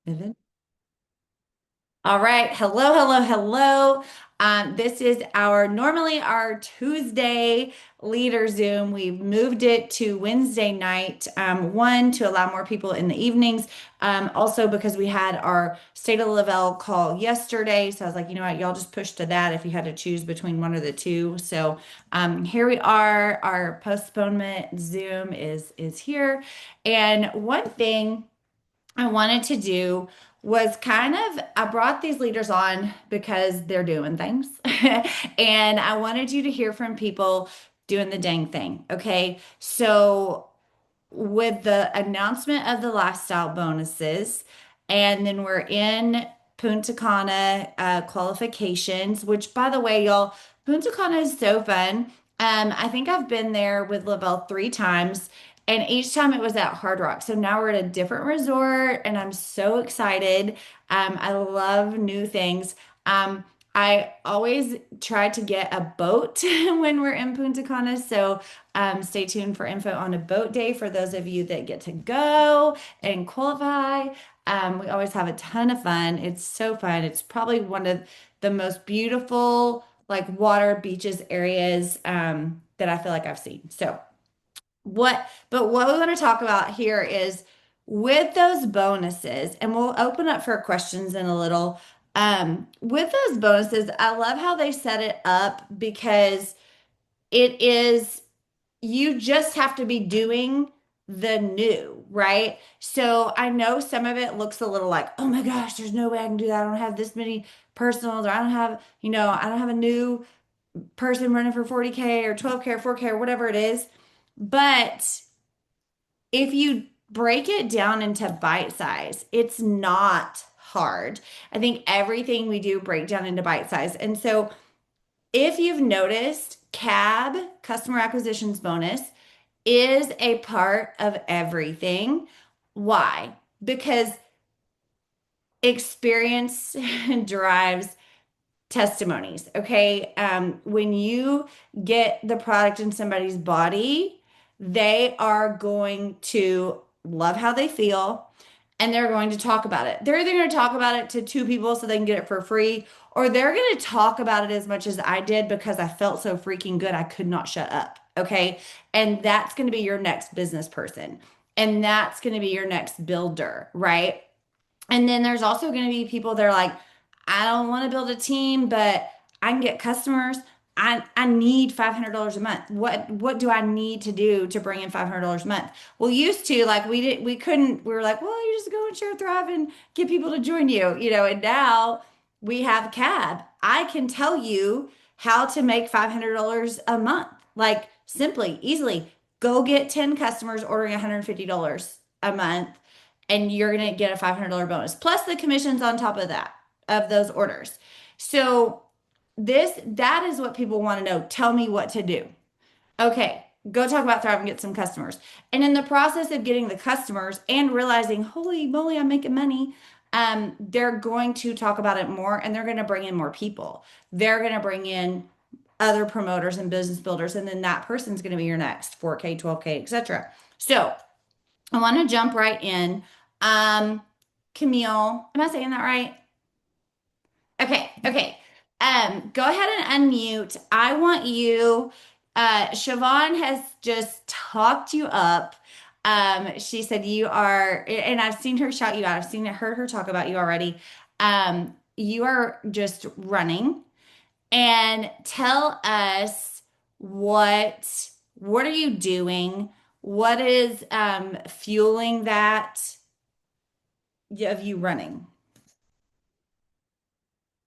Evan? All right. Hello, hello, hello. This is normally our Tuesday leader Zoom. We've moved it to Wednesday night, one, to allow more people in the evenings. Also because we had our State of Lavelle call yesterday. So I was like, you know what, y'all just push to that if you had to choose between one or the two. So here we are. Our postponement Zoom is here. And one thing I wanted to do was I brought these leaders on because they're doing things. And I wanted you to hear from people doing the dang thing. Okay. So, with the announcement of the lifestyle bonuses, and then we're in Punta Cana qualifications, which, by the way, y'all, Punta Cana is so fun. I think I've been there with Lavelle 3 times, and each time it was at Hard Rock. So now we're at a different resort, and I'm so excited. I love new things. I always try to get a boat when we're in Punta Cana. So stay tuned for info on a boat day for those of you that get to go and qualify. We always have a ton of fun. It's so fun. It's probably one of the most beautiful, like water beaches areas that I feel like I've seen. But what we want to talk about here is with those bonuses, and we'll open up for questions in a little. With those bonuses, I love how they set it up because it is you just have to be doing the new, right? So I know some of it looks a little like, oh my gosh, there's no way I can do that. I don't have this many personals, or I don't have, I don't have a new person running for 40K or 12K or 4K or whatever it is. But if you break it down into bite size, it's not hard. I think everything we do break down into bite size. And so if you've noticed, CAB, customer acquisitions bonus, is a part of everything. Why? Because experience drives testimonies. Okay. When you get the product in somebody's body, they are going to love how they feel, and they're going to talk about it. They're either going to talk about it to two people so they can get it for free, or they're going to talk about it as much as I did because I felt so freaking good. I could not shut up. Okay. And that's going to be your next business person. And that's going to be your next builder, right? And then there's also going to be people that are like, I don't want to build a team, but I can get customers. I need $500 a month. What do I need to do to bring in $500 a month? Well, used to, like, we couldn't, we were like, well, you just go and share Thrive and get people to join you, and now we have CAB. I can tell you how to make $500 a month. Like, simply, easily go get 10 customers ordering $150 a month, and you're going to get a $500 bonus plus the commissions on top of that, of those orders. So that is what people want to know. Tell me what to do. Okay, go talk about Thrive and get some customers. And in the process of getting the customers and realizing, holy moly, I'm making money, they're going to talk about it more, and they're going to bring in more people. They're going to bring in other promoters and business builders, and then that person's going to be your next 4K, 12K, etc. So I want to jump right in. Um, Camille, am I saying that right? Okay, okay. Go ahead and unmute. I want you. Siobhan has just talked you up. She said you are, and I've seen her shout you out. Heard her talk about you already. You are just running, and tell us what are you doing? What is fueling that of you running?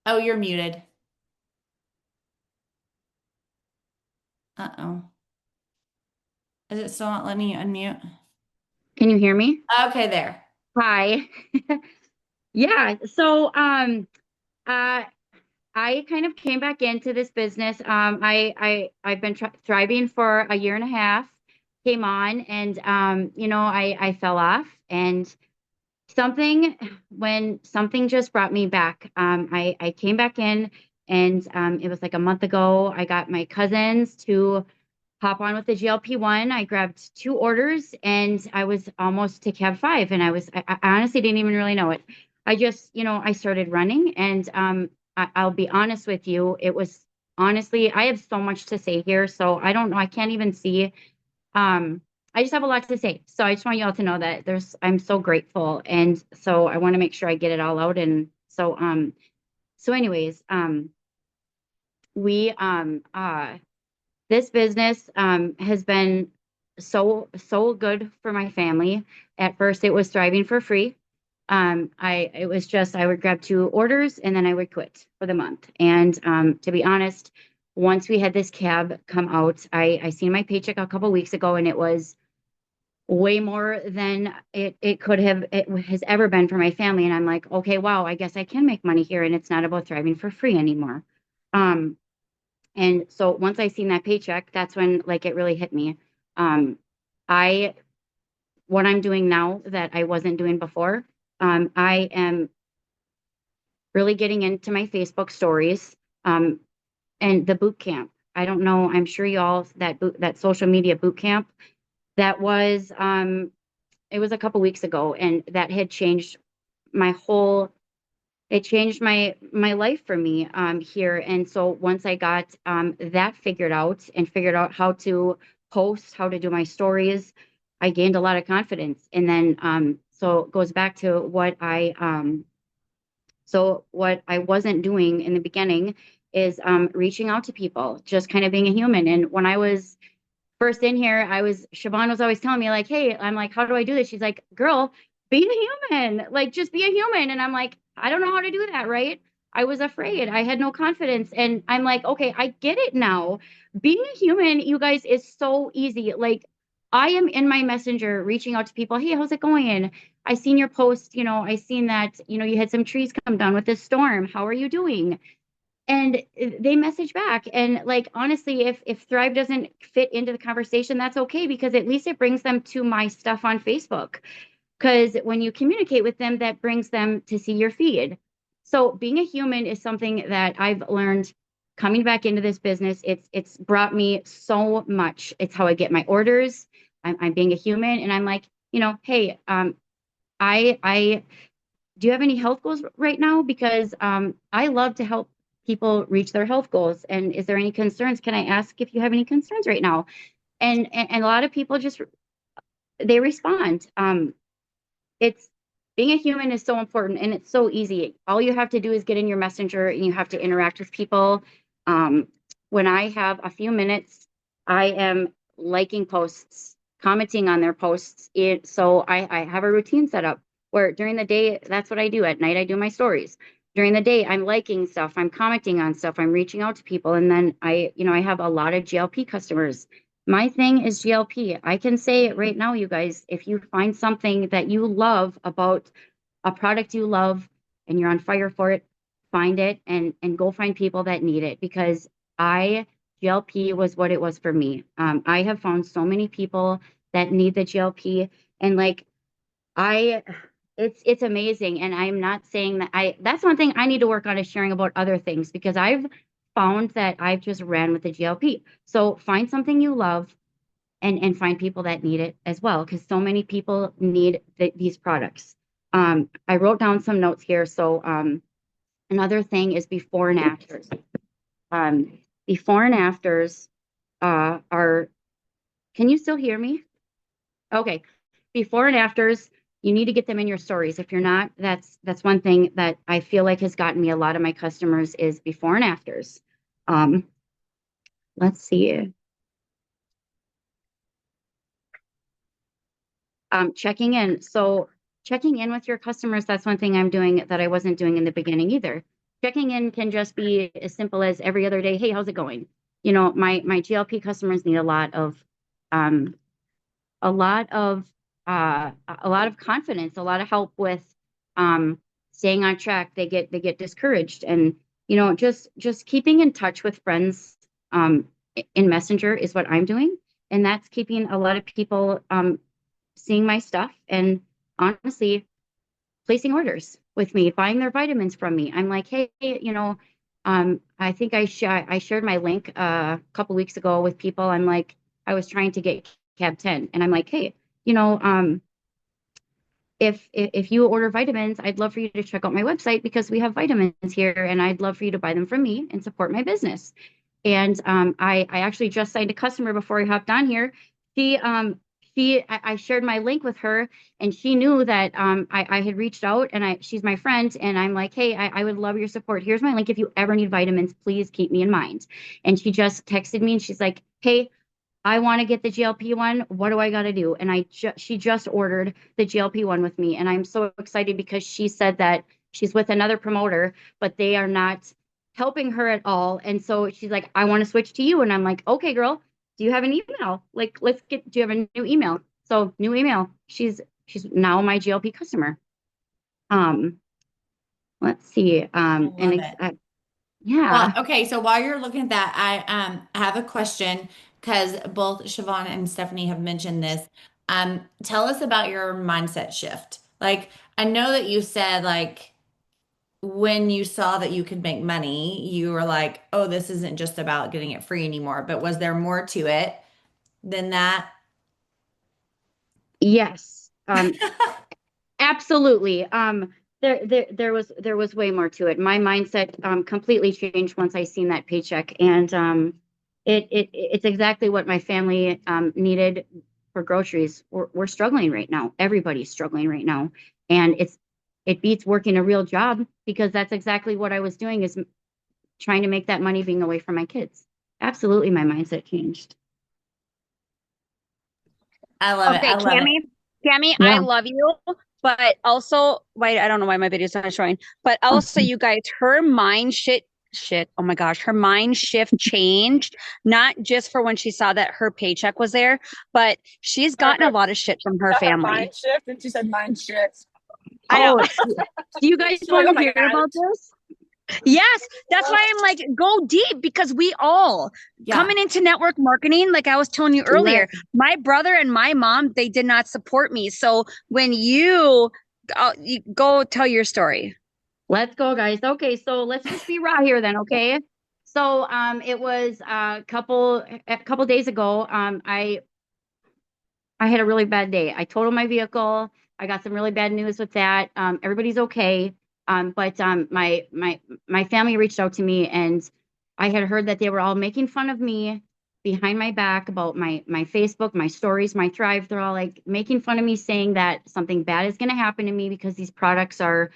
Oh, you're muted. Uh-oh. Is it still not letting you unmute? Can you hear me? Okay, there. Hi. Yeah. Uh I kind of came back into this business. I've been thriving for a year and a half. Came on, and I fell off, and something when something just brought me back. I came back in, and it was like a month ago. I got my cousins to hop on with the GLP-1. I grabbed 2 orders, and I was almost to cab 5, and I honestly didn't even really know it. I just, I started running, and I'll be honest with you, it was honestly, I have so much to say here, so I don't know, I can't even see. Um, I just have a lot to say. So I just want y'all to know that I'm so grateful. And so I want to make sure I get it all out. And so anyways, we, this business, has been so good for my family. At first it was thriving for free. It was just, I would grab 2 orders and then I would quit for the month. And, to be honest, once we had this cab come out, I seen my paycheck a couple weeks ago, and it was way more than it has ever been for my family. And I'm like, okay, wow, I guess I can make money here, and it's not about thriving for free anymore. Um, and so once I seen that paycheck, that's when like it really hit me. Um, I what I'm doing now that I wasn't doing before, I am really getting into my Facebook stories, and the boot camp. I don't know, I'm sure y'all that social media boot camp that was it was a couple weeks ago, and that had changed my whole it changed my life for me here. And so once I got that figured out, and figured out how to post, how to do my stories, I gained a lot of confidence. And then so it goes back to what I wasn't doing in the beginning is reaching out to people, just kind of being a human. And when I was first in here, Siobhan was always telling me, like, hey, I'm like, how do I do this? She's like, girl, be a human. Like, just be a human. And I'm like, I don't know how to do that, right? I was afraid. I had no confidence. And I'm like, okay, I get it now. Being a human, you guys, is so easy. Like, I am in my messenger reaching out to people. Hey, how's it going? I seen your post, I seen that, you had some trees come down with this storm. How are you doing? And they message back. And like, honestly, if Thrive doesn't fit into the conversation, that's okay, because at least it brings them to my stuff on Facebook. Because when you communicate with them, that brings them to see your feed. So being a human is something that I've learned coming back into this business. It's brought me so much. It's how I get my orders. I'm being a human, and I'm like, hey, I do you have any health goals right now? Because I love to help people reach their health goals. And is there any concerns? Can I ask if you have any concerns right now? And a lot of people just they respond. It's Being a human is so important, and it's so easy. All you have to do is get in your messenger, and you have to interact with people. Um, when I have a few minutes, I am liking posts, commenting on their posts. So I have a routine set up where during the day, that's what I do. At night, I do my stories. During the day, I'm liking stuff, I'm commenting on stuff, I'm reaching out to people. And then I have a lot of GLP customers. My thing is GLP. I can say it right now, you guys, if you find something that you love about a product you love and you're on fire for it, find it and go find people that need it, because I GLP was what it was for me. I have found so many people that need the GLP, and like I it's amazing. And I'm not saying that that's one thing I need to work on, is sharing about other things, because I've found that I've just ran with the GLP. So find something you love, and find people that need it as well, because so many people need these products. I wrote down some notes here. So another thing is before and afters. Before and afters are, can you still hear me? Okay. Before and afters, you need to get them in your stories. If you're not, that's one thing that I feel like has gotten me a lot of my customers, is before and afters. Um, let's see. Checking in. So checking in with your customers, that's one thing I'm doing that I wasn't doing in the beginning either. Checking in can just be as simple as every other day. Hey, how's it going? My GLP customers need um, a lot of a lot of confidence, a lot of help with um, staying on track. They get discouraged, and just keeping in touch with friends in Messenger is what I'm doing, and that's keeping a lot of people seeing my stuff, and honestly placing orders with me, buying their vitamins from me. I'm like, hey, I think I shared my link a couple weeks ago with people. I'm like, I was trying to get cab 10, and I'm like, hey, you know, um, if you order vitamins, I'd love for you to check out my website because we have vitamins here, and I'd love for you to buy them from me and support my business. And I actually just signed a customer before I hopped on here. She I shared my link with her, and she knew that I had reached out, and she's my friend, and I'm like, hey, I would love your support. Here's my link. If you ever need vitamins, please keep me in mind. And she just texted me, and she's like, hey, I want to get the GLP-1. What do I got to do? And she just ordered the GLP-1 with me. And I'm so excited because she said that she's with another promoter, but they are not helping her at all. And so she's like, I want to switch to you. And I'm like, okay, girl, do you have an email? Like, do you have a new email? So new email. She's now my GLP customer. Um, let's see. I love it. Well, Yeah. okay, so while you're looking at that, I have a question because both Siobhan and Stephanie have mentioned this. Tell us about your mindset shift. Like, I know that you said like when you saw that you could make money, you were like, "Oh, this isn't just about getting it free anymore." But was there more to it than that? Yes. Absolutely. There was way more to it. My mindset completely changed once I seen that paycheck, and it's exactly what my family needed for groceries. We're struggling right now. Everybody's struggling right now, and it beats working a real job because that's exactly what I was doing is trying to make that money being away from my kids. Absolutely, my mindset changed. I love it. I Okay, love it. Cammy, I Yeah. love you, but also, wait, I don't know why my video's not showing, but also, you guys, oh my gosh, her mind shift changed, not just for when she saw that her paycheck was there, but she's gotten a lot of shit from her Not her family. mind shift, and she said mind shit. I know. Oh, do you guys She's like, want oh to my hear God. about this? Yes, that's why I'm like, go deep because we all Yeah. coming into network marketing, like I was telling you earlier, my brother and my mom, they did not support me. So when you go tell your story. Let's go, guys. Okay, so let's just be raw here then, okay? So it was a couple days ago. I had a really bad day. I totaled my vehicle. I got some really bad news with that. Everybody's okay. But my family reached out to me, and I had heard that they were all making fun of me behind my back about my Facebook, my stories, my Thrive. They're all like making fun of me, saying that something bad is going to happen to me because these products are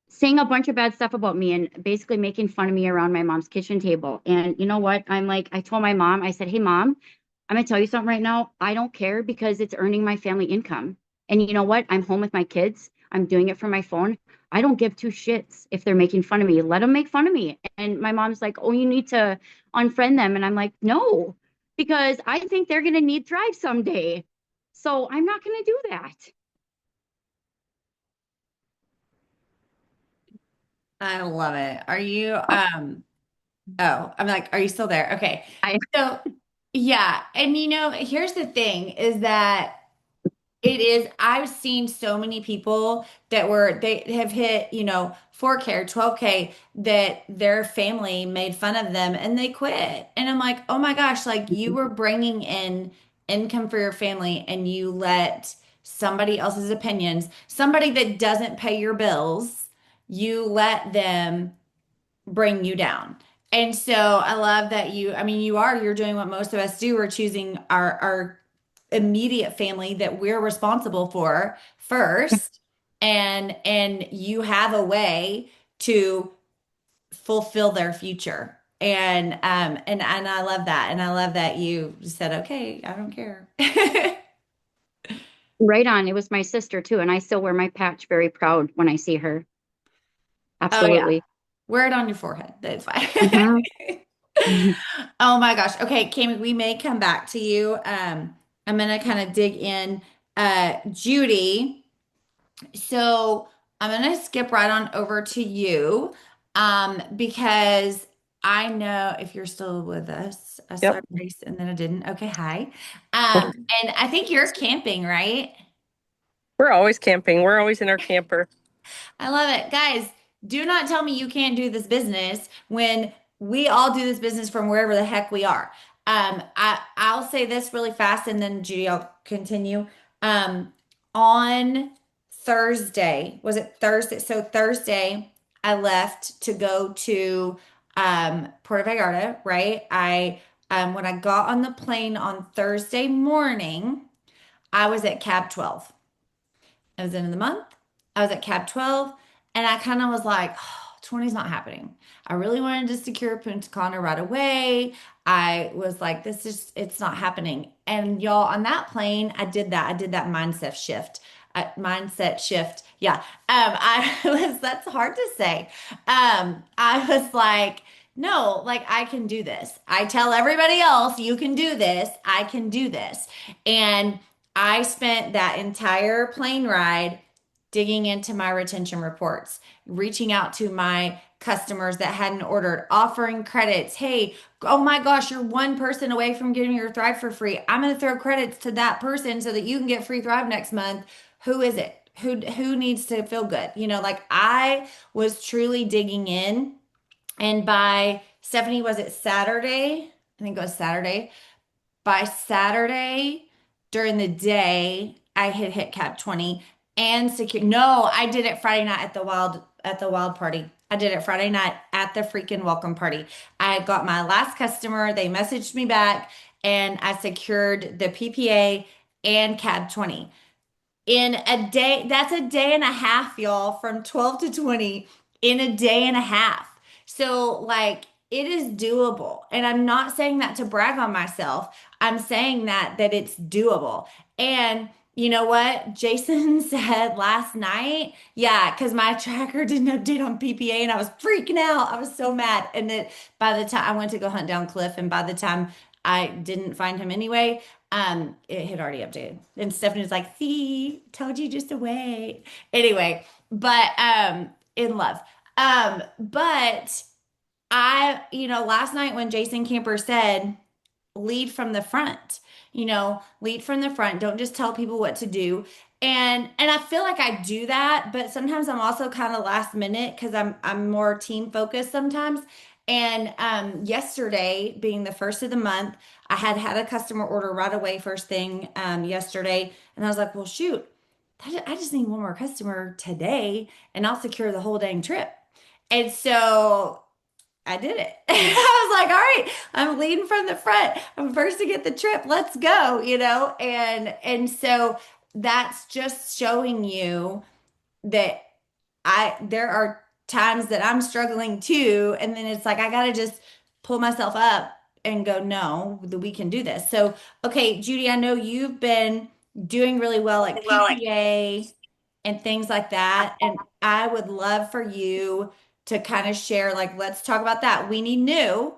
saying a bunch of bad stuff about me and basically making fun of me around my mom's kitchen table. And you know what? I told my mom, I said, hey, mom, I'm going to tell you something right now. I don't care because it's earning my family income. And you know what? I'm home with my kids. I'm doing it from my phone. I don't give two shits if they're making fun of me. Let them make fun of me. And my mom's like, oh, you need to unfriend them. And I'm like, no, because I think they're going to need Thrive someday. So I'm not going to do that. I love it. Are you oh, I'm like, are you still there? Okay. I, So, yeah, and here's the thing is that I've seen so many people they have hit, 4K or 12K that their family made fun of them and they quit. And I'm like, "Oh my gosh, like you were bringing in income for your family and you let somebody else's opinions, somebody that doesn't pay your bills, you let them bring you down." And so I love that I mean, you're doing what most of us do. We're choosing our immediate family that we're responsible for first. And you have a way to fulfill their future. And I love that. And I love that you said, okay, I don't care. Right on. It was my sister too, and I still wear my patch very proud when I see her. Oh yeah. Absolutely. Wear it on your forehead. That's fine. Mhm. Mhm. Oh my gosh. Okay, Cami, we may come back to you. I'm gonna kind of dig in. Judy, so I'm gonna skip right on over to you. Because I know if you're still with us. I saw Yep. your face and then I didn't. Okay, hi. And I think you're camping, right? We're always camping. We're always in our camper. I love it. Guys, do not tell me you can't do this business when we all do this business from wherever the heck we are. I'll say this really fast and then Judy, I'll continue. On Thursday. Was it Thursday? So Thursday, I left to go to Puerto Vallarta, right? I when I got on the plane on Thursday morning, I was at cab 12. I was in the month. I was at cab 12 and I kind of was like, oh, 20 is not happening. I really wanted to secure Punta Cana right away. I was like, this is, it's not happening. And y'all, on that plane, I did that. I did that mindset shift. Mindset shift. Yeah. I was, that's hard to say. I was like, no, like I can do this. I tell everybody else, you can do this. I can do this. And I spent that entire plane ride digging into my retention reports, reaching out to my customers that hadn't ordered, offering credits. Hey, oh my gosh, you're one person away from getting your Thrive for free. I'm going to throw credits to that person so that you can get free Thrive next month. Who is it? Who needs to feel good? You know, like I was truly digging in. And by Stephanie, was it Saturday? I think it was Saturday. By Saturday during the day, I had hit cap 20 and secure. No, I did it Friday night at the wild party. I did it Friday night at the freaking welcome party. I got my last customer. They messaged me back and I secured the PPA and cab 20 in a day. That's a day and a half, y'all, from 12 to 20 in a day and a half. So, like, it is doable. And I'm not saying that to brag on myself. I'm saying that it's doable. And you know what? Jason said last night, yeah, because my tracker didn't update on PPA and I was freaking out. I was so mad. And then by the time I went to go hunt down Cliff, and by the time I didn't find him anyway, it had already updated. And Stephanie was like, see, told you just to wait. Anyway, but in love. But last night when Jason Camper said, lead from the front, lead from the front, don't just tell people what to do. And I feel like I do that, but sometimes I'm also kind of last minute because I'm more team focused sometimes. And yesterday being the first of the month, I had a customer order right away first thing yesterday, and I was like, well, shoot, I just need one more customer today, and I'll secure the whole dang trip. And so I did it. I was like, all right, I'm leading from the front. I'm first to get the trip. Let's go, and so that's just showing you that there are times that I'm struggling too, and then it's like I gotta just pull myself up and go, no, that we can do this. So, okay, Judy, I know you've been doing really well like PPA and things like that, and I would love for you to kind of share, like, let's talk about that. We need new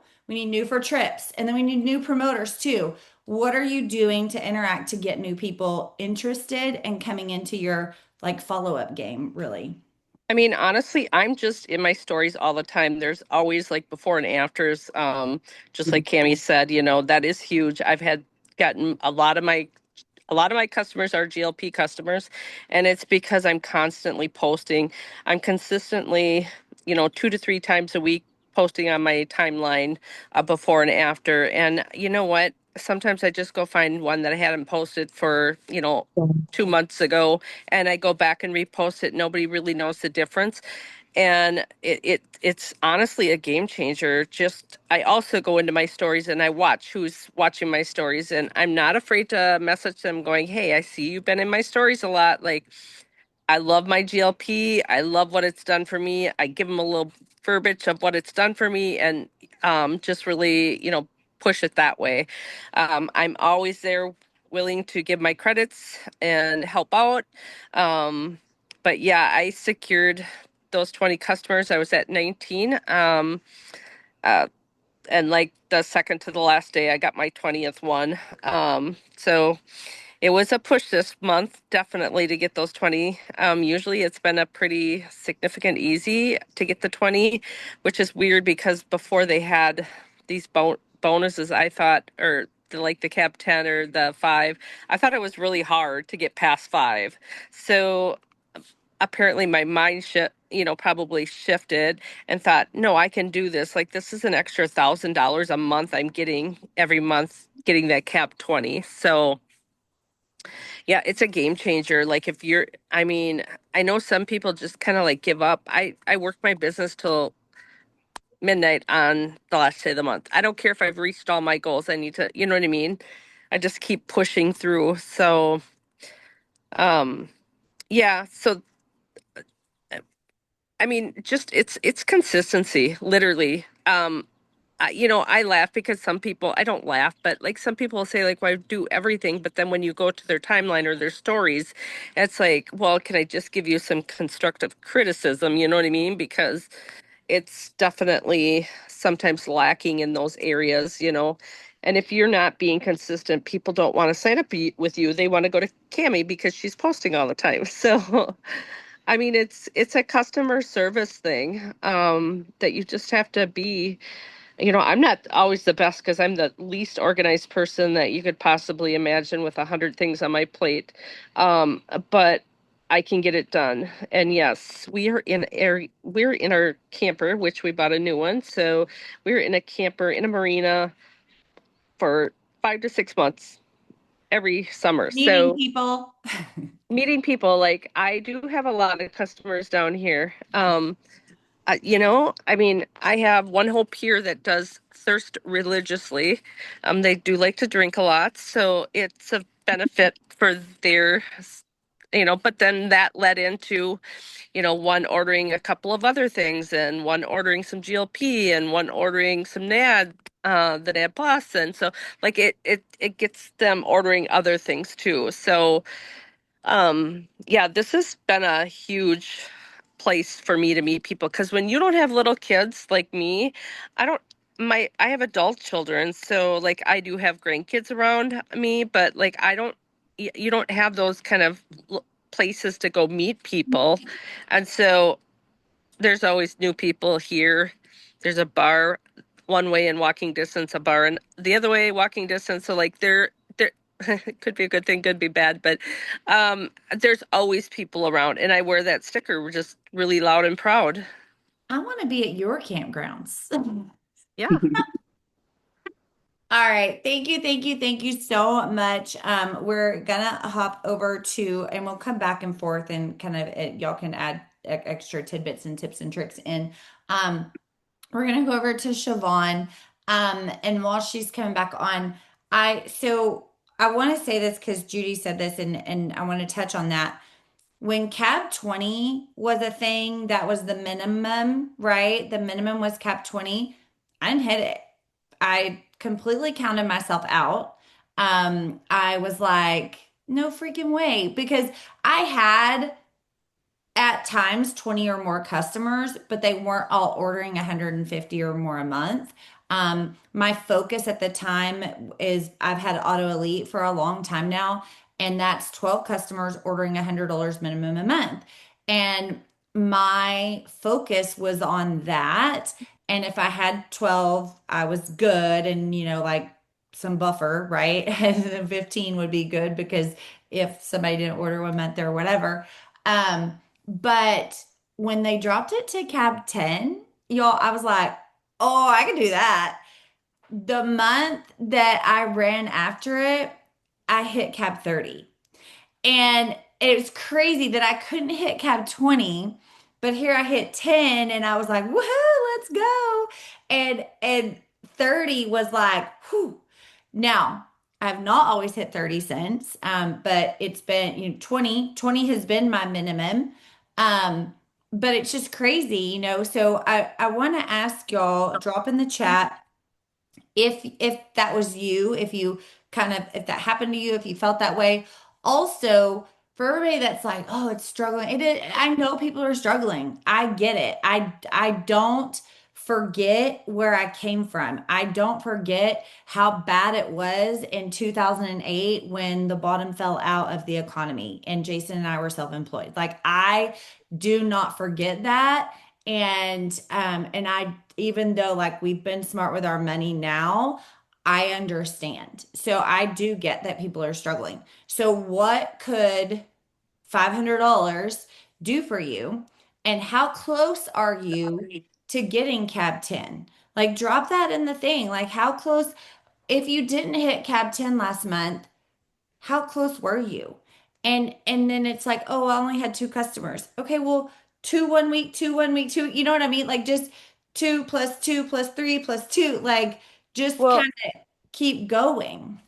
for trips, and then we need new promoters too. What are you doing to interact to get new people interested and coming into your like follow-up game, really? I mean, honestly, I'm just in my stories all the time. There's always like before and afters. Just like Cami said, that is huge. I've gotten a lot of my customers are GLP customers, and it's because I'm constantly posting. I'm consistently, 2 to 3 times a week posting on my timeline, before and after. And you know what? Sometimes I just go find one that I hadn't posted for, 2 months ago, and I go back and repost it. Nobody really knows the difference. And it's honestly a game changer. Just I also go into my stories and I watch who's watching my stories, and I'm not afraid to message them going, hey, I see you've been in my stories a lot. Like, I love my GLP. I love what it's done for me. I give them a little verbiage of what it's done for me, and just really, push it that way. I'm always there willing to give my credits and help out. But yeah, I secured those 20 customers. I was at 19. Uh, and like the second to the last day, I got my 20th one. So it was a push this month, definitely, to get those 20. Usually it's been a pretty significant easy to get the 20, which is weird because before they had these bonuses, I thought, or like the cap 10 or the 5, I thought it was really hard to get past 5. So apparently my mind probably shifted and thought, no, I can do this. Like, this is an extra $1,000 a month I'm getting every month, getting that cap 20. So Yeah, it's a game changer. Like if you're, I mean, I know some people just kind of like give up. I work my business till midnight on the last day of the month. I don't care if I've reached all my goals. I need to, you know what I mean? I just keep pushing through. So, um, yeah, so I mean, just it's consistency, literally. I laugh because some people, I don't laugh, but like some people will say like, well, I do everything, but then when you go to their timeline or their stories, it's like, well, can I just give you some constructive criticism? You know what I mean? Because it's definitely sometimes lacking in those areas. And if you're not being consistent, people don't want to sign up with you. They want to go to Cami because she's posting all the time. So, I mean, it's a customer service thing that you just have to be. I'm not always the best because I'm the least organized person that you could possibly imagine with 100 things on my plate. But I can get it done. And yes, we're in our camper, which we bought a new one. So we're in a camper in a marina for 5 to 6 months every summer. Meeting So people. meeting people, like I do have a lot of customers down here. I mean, I have one whole peer that does thirst religiously. They do like to drink a lot, so it's a benefit for but then that led into, one ordering a couple of other things and one ordering some GLP and one ordering some the NAD Plus. And so like it gets them ordering other things too. So yeah, this has been a huge place for me to meet people because when you don't have little kids like me, I don't I have adult children, so like I do have grandkids around me, but like I don't you don't have those kind of places to go meet people. And so there's always new people here. There's a bar one way in walking distance, a bar and the other way walking distance. So like there it could be a good thing, could be bad, but there's always people around, and I wear that sticker. We're just really loud and proud. I want to be at your campgrounds. Yeah. All right. Thank you. Thank you. Thank you so much. We're gonna hop over to, and we'll come back and forth and kind of y'all can add extra tidbits and tips and tricks in. Um, we're gonna go over to Siobhan. And while she's coming back on, I want to say this because Judy said this, and I want to touch on that. When CAB 20 was a thing, that was the minimum, right? The minimum was CAB 20. I didn't hit it. I completely counted myself out. I was like, no freaking way, because I had at times 20 or more customers, but they weren't all ordering 150 or more a month. My focus at the time is I've had Auto Elite for a long time now, and that's 12 customers ordering $100 minimum a month. And my focus was on that. And if I had 12, I was good and, like some buffer, right? And 15 would be good because if somebody didn't order 1 month or whatever. But when they dropped it to cab 10, y'all, I was like, oh, I can do that. The month that I ran after it, I hit cab 30. And it was crazy that I couldn't hit cab 20, but here I hit 10 and I was like, woohoo, let's go. And 30 was like, whew. Now, I've not always hit 30 cents, but it's been, 20 has been my minimum. Um, but it's just crazy. So I want to ask y'all, drop in the chat if that was you, if that happened to you, if you felt that way. Also, for everybody that's like, oh, it's struggling. I know people are struggling. I get it. I don't forget where I came from. I don't forget how bad it was in 2008 when the bottom fell out of the economy and Jason and I were self-employed. Like I do not forget that. And I, even though like we've been smart with our money now, I understand. So I do get that people are struggling. So what could $500 do for you? And how close are you to getting cab 10? Like drop that in the thing. Like how close, if you didn't hit cab 10 last month, how close were you? And then it's like, oh, I only had two customers. Okay, well, two 1 week, two 1 week, two, you know what I mean? Like just two plus two plus three plus two, like just Well, kind of keep going.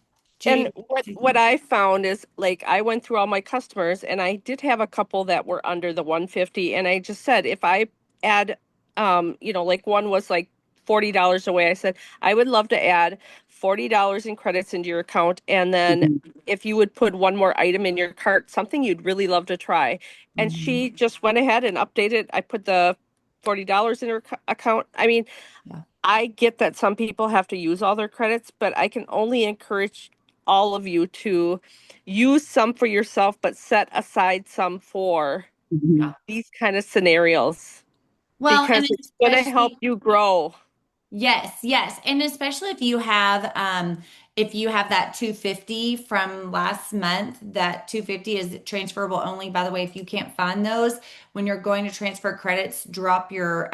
and Jay, what I found is like I went through all my customers and I did have a couple that were under the 150 and I just said if I add like one was like $40 away. I said I would love to add $40 in credits into your account and then if you would put one more item in your cart, something you'd really love to try. And Mhm. she just went ahead and updated. I put the $40 in her account. I mean, Yeah. I get that some people have to use all their credits, but I can only encourage all of you to use some for yourself, but set aside some for Yeah. these kind of scenarios Well, and because it's going to help especially you grow. yes, yes. And especially if you have that 250 from last month, that 250 is transferable only. By the way, if you can't find those when you're going to transfer credits, drop your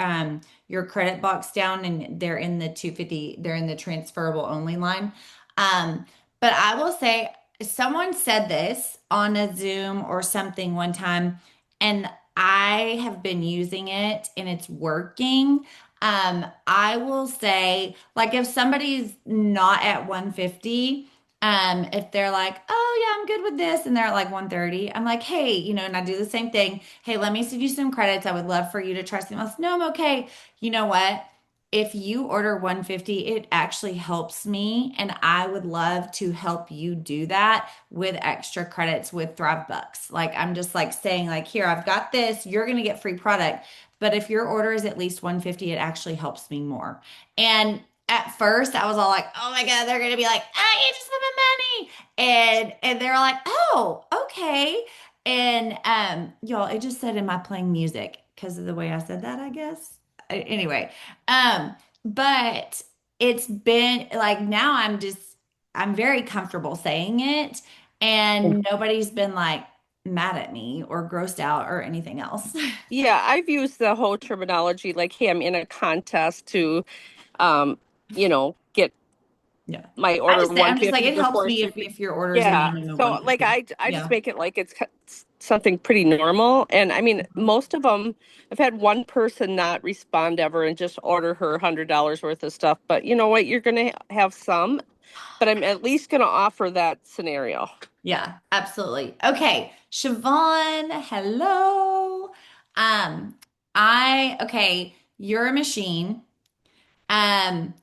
credit box down and they're in the 250, they're in the transferable only line. But I will say someone said this on a Zoom or something one time, and I have been using it and it's working. I will say, like, if somebody's not at 150, if they're like, oh yeah, I'm good with this, and they're at like 130, I'm like, hey, and I do the same thing. Hey, let me send you some credits. I would love for you to try something else. No, I'm okay. You know what? If you order 150, it actually helps me, and I would love to help you do that with extra credits with Thrive Bucks. Like I'm just like saying, like, here, I've got this, you're gonna get free product. But if your order is at least 150, it actually helps me more. And at first I was all like, oh my God, they're gonna be like, I need some money. And they're like, oh, okay. And y'all, it just said, am I playing music? Because of the way I said that, I guess. Anyway, but it's been like now I'm very comfortable saying it, and nobody's been like mad at me or grossed out or anything else. Yeah, I've used the whole terminology like, hey, I'm in a contest to, um, get Yeah. my I order just say, I'm just like, 150 it helps before me shipping. if your order is a Yeah. minimum of So like 150. I just Yeah. make it like it's something pretty normal. And I mean, most of them, I've had one person not respond ever and just order her $100 worth of stuff. But you know what? You're going to have some, but I'm at least going to offer that scenario. Yeah, absolutely. Okay. Siobhan, hello. Um, okay, you're a machine. Um,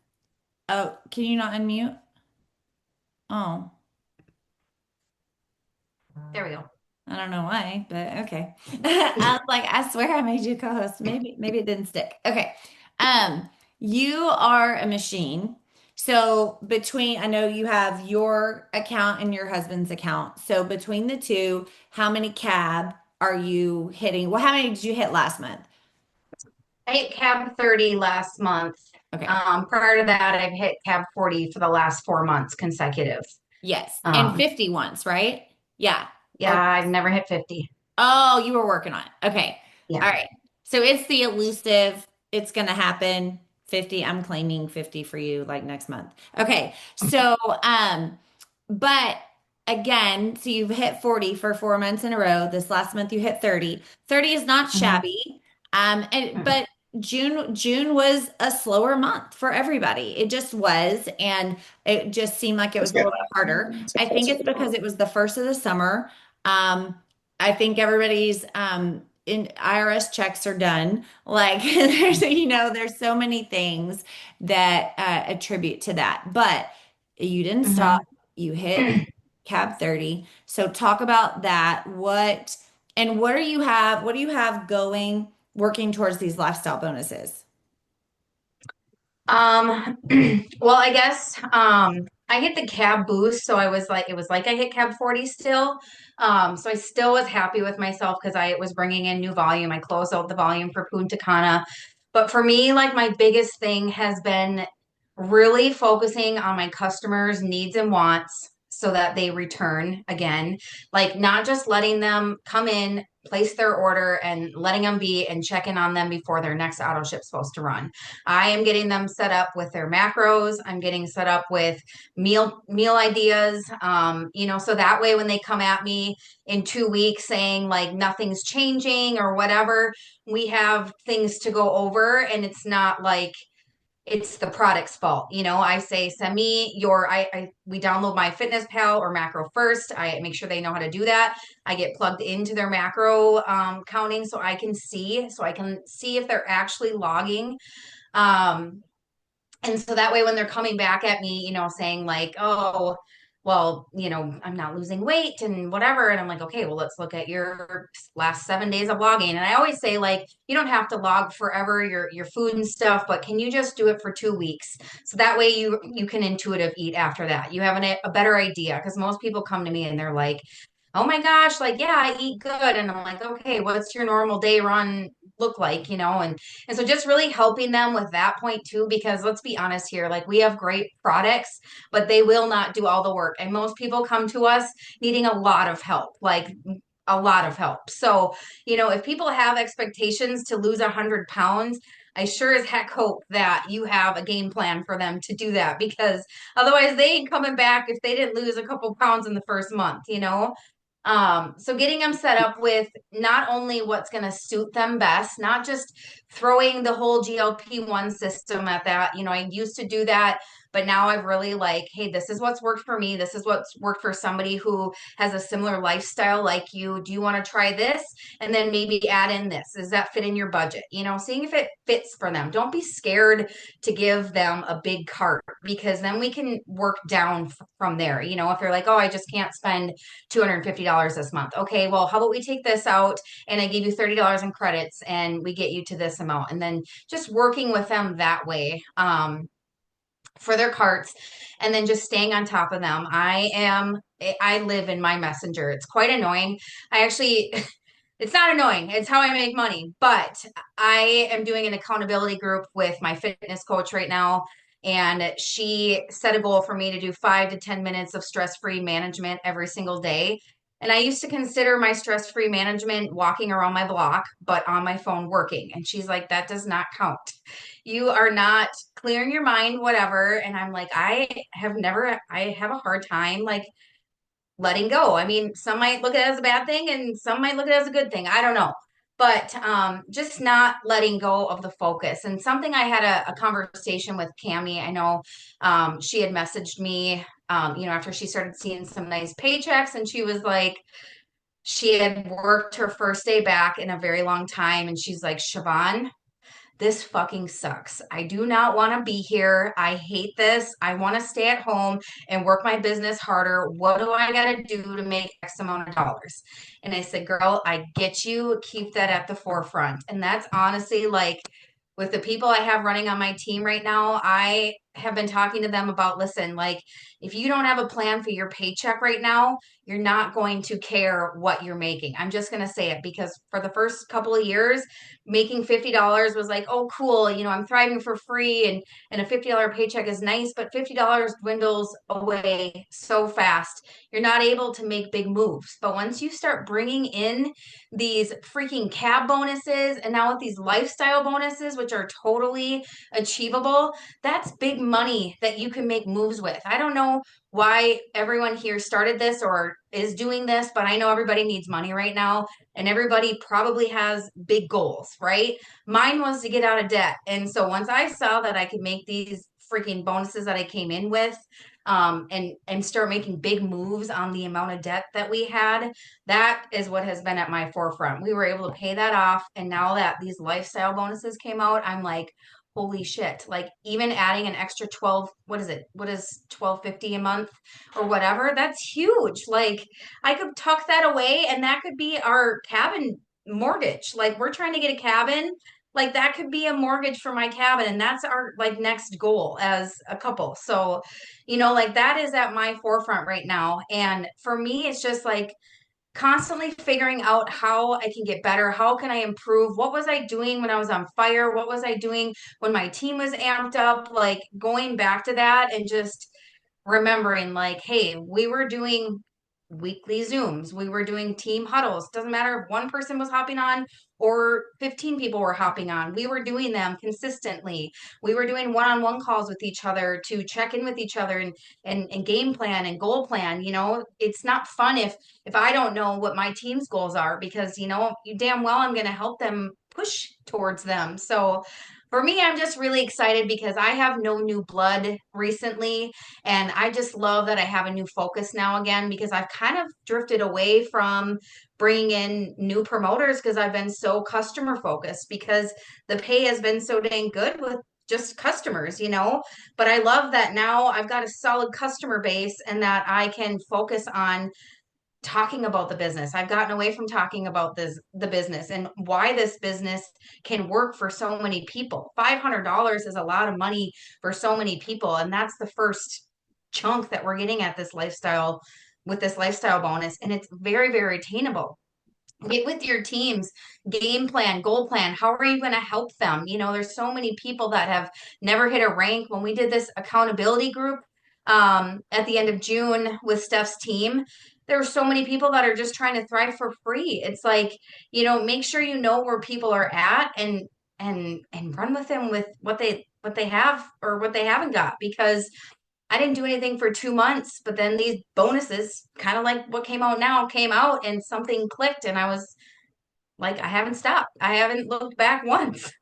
oh, can you not unmute? Oh, There we go. I don't know why, but okay. I was like, I swear I made you co-host. Maybe it didn't stick. Okay. Um, you are a machine. So I know you have your account and your husband's account. So between the two, how many cab are you hitting? Well, how many did you hit last month? I hit cab 30 last month. Okay. Prior to that, I've hit cab 40 for the last 4 months consecutive. Yes. And Um, 50 once, right? Yeah. yeah, I've never hit 50. Oh, you were working on it. Okay. Yeah. All right. So it's the elusive. It's going to happen. 50. I'm claiming 50 for you like next month. Okay. So, but again, so you've hit 40 for 4 months in a row. This last month you hit 30. 30 is not Mhm. shabby. Mhm. But June was a slower month for everybody. It just was. And it just seemed like it was a little bit harder. I think it's because it was the first of the summer. Um, I think everybody's in IRS checks are done. Like there's so many things that attribute to that. But you didn't stop. Mhm. You hit cab 30. So talk about that. What do you have going working towards these lifestyle bonuses? Well, I guess I hit the cab boost, so it was like I hit cab 40 still. So I still was happy with myself because I was bringing in new volume. I closed out the volume for Punta Cana. But for me, like my biggest thing has been really focusing on my customers' needs and wants so that they return again. Like not just letting them come in, place their order and letting them be and checking on them before their next auto ship's supposed to run. I am getting them set up with their macros. I'm getting set up with meal ideas. So that way when they come at me in 2 weeks saying like nothing's changing or whatever, we have things to go over, and it's not like it's the product's fault. I say, send me we download my Fitness Pal or Macro First. I make sure they know how to do that. I get plugged into their macro counting so I can see if they're actually logging. And so that way when they're coming back at me, saying like, oh, well, I'm not losing weight and whatever. And I'm like, okay, well, let's look at your last 7 days of logging. And I always say, like, you don't have to log forever your food and stuff, but can you just do it for 2 weeks? So that way you can intuitive eat after that. You have a better idea, because most people come to me and they're like, oh my gosh, like, yeah, I eat good. And I'm like, okay, what's your normal day run look like, and so just really helping them with that point too, because let's be honest here, like, we have great products, but they will not do all the work. And most people come to us needing a lot of help, like a lot of help. So, if people have expectations to lose 100 pounds, I sure as heck hope that you have a game plan for them to do that, because otherwise they ain't coming back if they didn't lose a couple pounds in the first month. So getting them set up with not only what's going to suit them best, not just throwing the whole GLP-1 system at that. I used to do that, but now I've really like, hey, this is what's worked for me. This is what's worked for somebody who has a similar lifestyle like you. Do you want to try this? And then maybe add in this. Does that fit in your budget? Seeing if it fits for them. Don't be scared to give them a big cart, because then we can work down from there. If they're like, oh, I just can't spend $250 this month. Okay, well, how about we take this out and I give you $30 in credits and we get you to this amount. And then just working with them that way for their carts, and then just staying on top of them. I live in my messenger. It's quite annoying. I actually it's not annoying. It's how I make money. But I am doing an accountability group with my fitness coach right now. And she set a goal for me to do 5 to 10 minutes of stress-free management every single day. And I used to consider my stress-free management walking around my block, but on my phone working. And she's like, that does not count. You are not clearing your mind, whatever. And I'm like, I have a hard time like letting go. I mean, some might look at it as a bad thing and some might look at it as a good thing. I don't know. But just not letting go of the focus. And something I had a conversation with Cami. I know she had messaged me, after she started seeing some nice paychecks, and she was like, she had worked her first day back in a very long time. And she's like, Siobhan, this fucking sucks. I do not want to be here. I hate this. I want to stay at home and work my business harder. What do I got to do to make X amount of dollars? And I said, girl, I get you. Keep that at the forefront. And that's honestly like, with the people I have running on my team right now, I have been talking to them about, listen, like, if you don't have a plan for your paycheck right now, you're not going to care what you're making. I'm just going to say it, because for the first couple of years, making $50 was like, oh, cool. I'm thriving for free, and a $50 paycheck is nice, but $50 dwindles away so fast. You're not able to make big moves. But once you start bringing in these freaking cab bonuses, and now with these lifestyle bonuses, which are totally achievable, that's big money that you can make moves with. I don't know why everyone here started this or is doing this, but I know everybody needs money right now, and everybody probably has big goals, right? Mine was to get out of debt. And so once I saw that I could make these freaking bonuses that I came in with, and start making big moves on the amount of debt that we had, that is what has been at my forefront. We were able to pay that off. And now that these lifestyle bonuses came out, I'm like, holy shit. Like, even adding an extra 12, what is it? What is 12.50 a month or whatever? That's huge. Like, I could tuck that away and that could be our cabin mortgage. Like, we're trying to get a cabin. Like, that could be a mortgage for my cabin, and that's our like next goal as a couple. So, like, that is at my forefront right now. And for me, it's just like constantly figuring out how I can get better. How can I improve? What was I doing when I was on fire? What was I doing when my team was amped up? Like, going back to that and just remembering, like, hey, we were doing weekly Zooms. We were doing team huddles. Doesn't matter if one person was hopping on or 15 people were hopping on. We were doing them consistently. We were doing one-on-one calls with each other to check in with each other and game plan and goal plan. You know, it's not fun if I don't know what my team's goals are, because you know, you damn well I'm going to help them push towards them. So for me, I'm just really excited because I have no new blood recently. And I just love that I have a new focus now again, because I've kind of drifted away from bringing in new promoters because I've been so customer focused, because the pay has been so dang good with just customers, you know. But I love that now I've got a solid customer base and that I can focus on talking about the business. I've gotten away from talking about the business and why this business can work for so many people. $500 is a lot of money for so many people, and that's the first chunk that we're getting at this lifestyle with this lifestyle bonus, and it's very, very attainable. Get with your teams, game plan, goal plan. How are you going to help them? You know, there's so many people that have never hit a rank. When we did this accountability group at the end of June with Steph's team, there were so many people that are just trying to thrive for free. It's like, you know, make sure you know where people are at and run with them with what they have or what they haven't got, because I didn't do anything for 2 months, but then these bonuses, kind of like what came out now, came out and something clicked. And I was like, I haven't stopped. I haven't looked back once.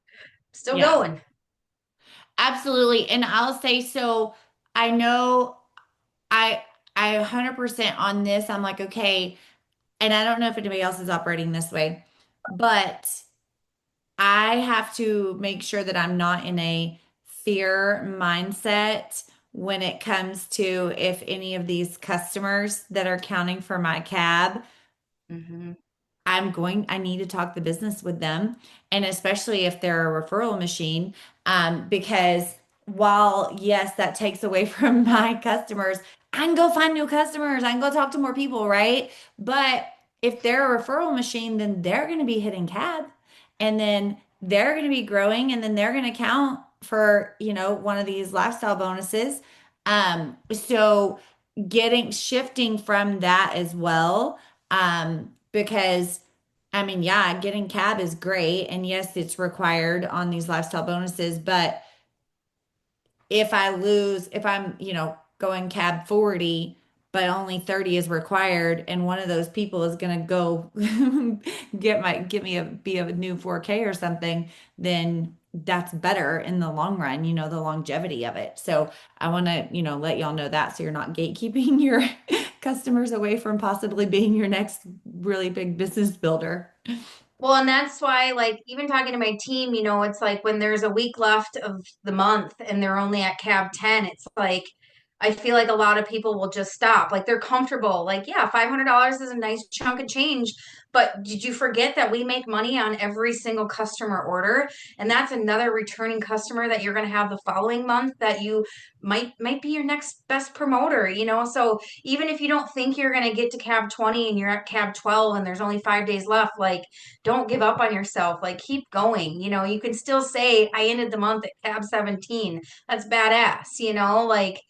Still Yeah, going. absolutely. And I'll say so. I know I I 100% on this. I'm like, okay, and I don't know if anybody else is operating this way, but I have to make sure that I'm not in a fear mindset when it comes to if any of these customers that are counting for my cab, Hmm. I need to talk the business with them. And especially if they're a referral machine, because while, yes, that takes away from my customers, I can go find new customers. I can go talk to more people, right? But if they're a referral machine, then they're going to be hitting cab and then they're going to be growing and then they're going to count for, one of these lifestyle bonuses. So shifting from that as well. Because I mean, yeah, getting cab is great. And yes, it's required on these lifestyle bonuses. But if I'm, going cab 40, but only 30 is required, and one of those people is going to go be a new 4K or something, then that's better in the long run, the longevity of it. So I want to, let y'all know that so you're not gatekeeping your customers away from possibly being your next really big business builder. Well, and that's why, like, even talking to my team, you know, it's like when there's a week left of the month and they're only at cab 10, it's like, I feel like a lot of people will just stop. Like, they're comfortable. Like, yeah, $500 is a nice chunk of change. But did you forget that we make money on every single customer order? And that's another returning customer that you're going to have the following month that you might be your next best promoter, you know? So even if you don't think you're going to get to cab 20 and you're at cab 12 and there's only 5 days left, like, don't give up on yourself. Like, keep going. You know, you can still say, I ended the month at cab 17. That's badass, you know? Like,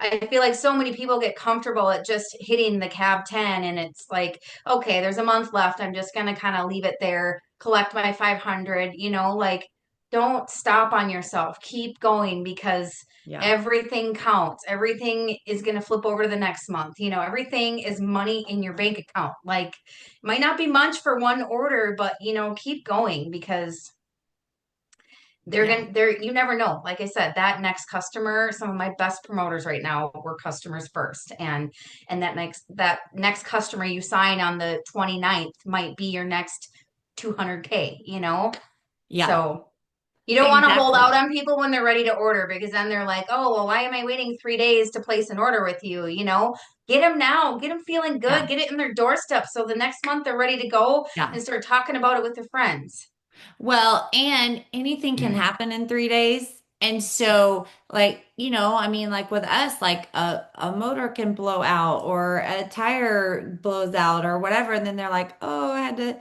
I feel like so many people get comfortable at just hitting the cab 10, and it's like, okay, there's a month left. I'm just going to kind of leave it there, collect my 500, you know, like, don't stop on yourself. Keep going, because Yeah. everything counts. Everything is going to flip over to the next month. You know, everything is money in your bank account. Like, might not be much for one order, but you know, keep going, because Yeah. you never know. Like I said, that next customer, some of my best promoters right now were customers first. And that next customer you sign on the 29th might be your next 200K, you know? Yeah. So you don't want to hold Exactly. out on people when they're ready to order, because then they're like, oh, well, why am I waiting 3 days to place an order with you? You know, get them now, get them feeling good, Yeah. get it in their doorstep. So the next month they're ready to go Yeah. and start talking about it with their friends. Well, and anything can happen in 3 days. And so, like, I mean, like with us, like a motor can blow out or a tire blows out or whatever. And then they're like, oh,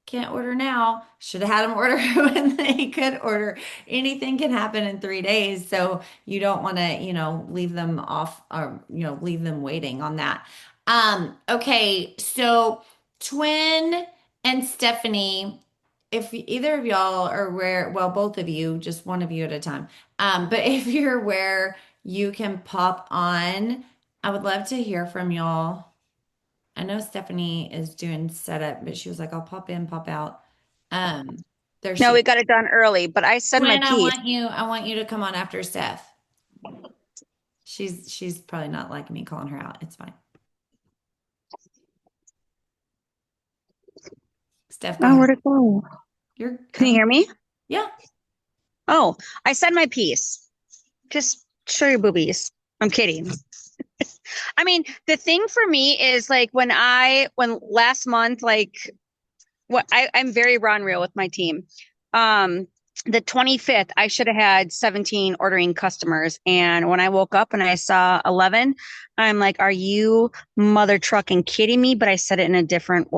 can't order now. Should have had them order when they could order. Anything can happen in 3 days. So you don't want to, leave them off or, leave them waiting on that. Okay, so Twin and Stephanie, if either of y'all are where, well, both of you, just one of you at a time. But if you're where you can pop on, I would love to hear from y'all. I know Stephanie is doing setup, but she was like, I'll pop in, pop out. There No, she we is. got it done early, but I said my Twin, piece. I want you to come on after Steph. She's probably not liking me calling her out. It's fine. Steph, go Oh, ahead. where'd it go? You're Can you hear me? Yeah. Oh, I said my piece. Just show your boobies. I'm kidding. I mean, the thing for me is like when last month, like I'm very raw and real with my team. Um, the 25th, I should have had 17 ordering customers. And when I woke up and I saw 11, I'm like, are you mother trucking kidding me? But I said it in a different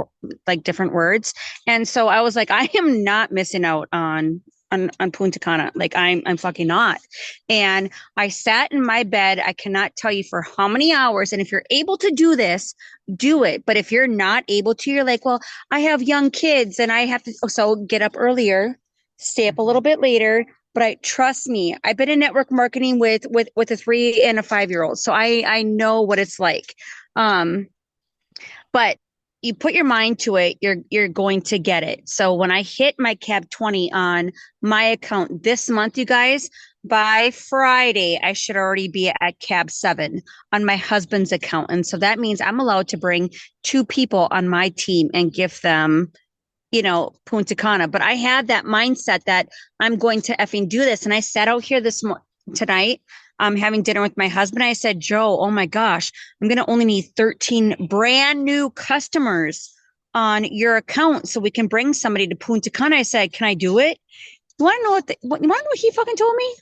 words. And so I was like, I am not missing out on Punta Cana. Like I'm fucking not. And I sat in my bed. I cannot tell you for how many hours. And if you're able to do this, do it. But if you're not able to, you're like, well, I have young kids and I have to, so get up earlier, stay up a little bit later. But I trust me, I've been in network marketing with a 3 and a 5-year-old. So I know what it's like. But you put your mind to it, you're going to get it. So when I hit my cab 20 on my account this month, you guys, by Friday, I should already be at cab 7 on my husband's account. And so that means I'm allowed to bring 2 people on my team and give them, Punta Cana. But I had that mindset that I'm going to effing do this. And I sat out here tonight, having dinner with my husband. I said, Joe, oh my gosh, I'm going to only need 13 brand new customers on your account so we can bring somebody to Punta Cana. I said, can I do it? You want to know you want to know what he fucking told me?